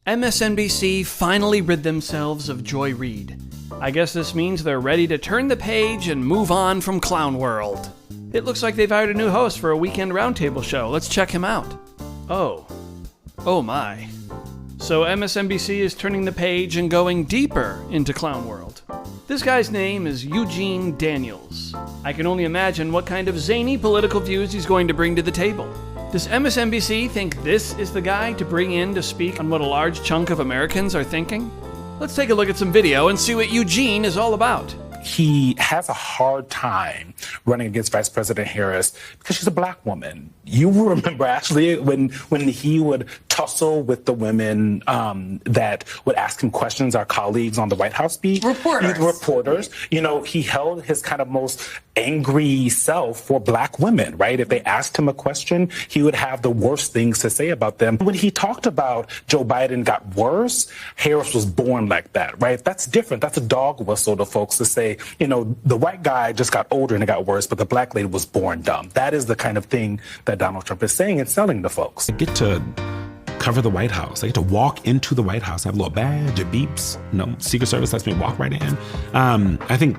MSNBC finally rid themselves of Joy Reid. I guess this means they're ready to turn the page and move on from Clown World. It looks like they've hired a new host for a weekend roundtable show. Let's check him out. Oh my. So MSNBC is turning the page and going deeper into Clown World. This guy's name is Eugene Daniels. I can only imagine what kind of zany political views he's going to bring to the table. Does MSNBC think this is the guy to bring in to speak on what a large chunk of Americans are thinking? Let's take a look at some video and see what Eugene is all about. He has a hard time running against Vice President Harris because she's a black woman. You will remember, Ashley, when he would tussle with the women that would ask him questions, our colleagues on the White House beat. Reporters. You know, he held his kind of most angry self for black women, right? If they asked him a question, he would have the worst things to say about them. When he talked about Joe Biden got worse, Harris was born like that, right? That's different. That's a dog whistle to folks to say, you know, the white guy just got older and it got worse, but the black lady was born dumb. That is the kind of thing that Donald Trump is saying and selling to folks. I get to cover the White House. I get to walk into the White House. I have a little badge, it beeps. No, Secret Service lets me walk right in. I think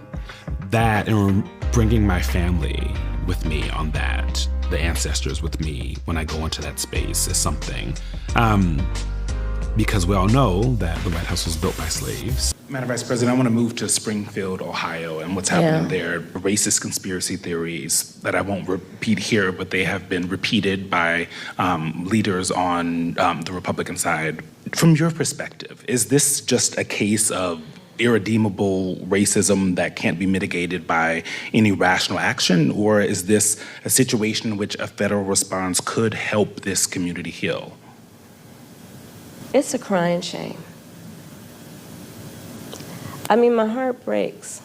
that and bringing my family with me on that, the ancestors with me when I go into that space is something. Because we all know that the White House was built by slaves. Madam Vice President, I want to move to Springfield, Ohio, and what's happening there. Racist conspiracy theories that I won't repeat here, but they have been repeated by leaders on the Republican side. From your perspective, is this just a case of irredeemable racism that can't be mitigated by any rational action, or is this a situation in which a federal response could help this community heal? It's a crying shame. I mean, my heart breaks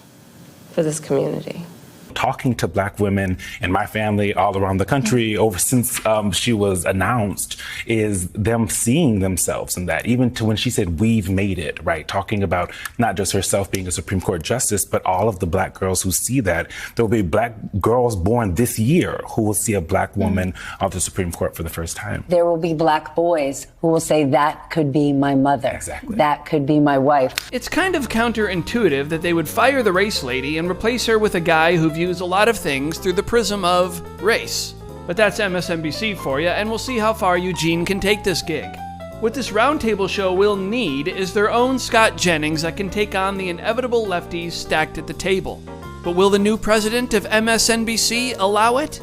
for this community. Talking to black women in my family all around the country over since she was announced is them seeing themselves in that. Even to when she said, "We've made it," right? Talking about not just herself being a Supreme Court justice, but all of the black girls who see that. There will be black girls born this year who will see a black woman on the Supreme Court for the first time. There will be black boys who will say, that could be my mother. Exactly. That could be my wife. It's kind of counterintuitive that they would fire the race lady and replace her with a guy who views a lot of things through the prism of race. But that's MSNBC for you, and we'll see how far Eugene can take this gig. What this roundtable show will need is their own Scott Jennings that can take on the inevitable lefties stacked at the table. But will the new president of MSNBC allow it?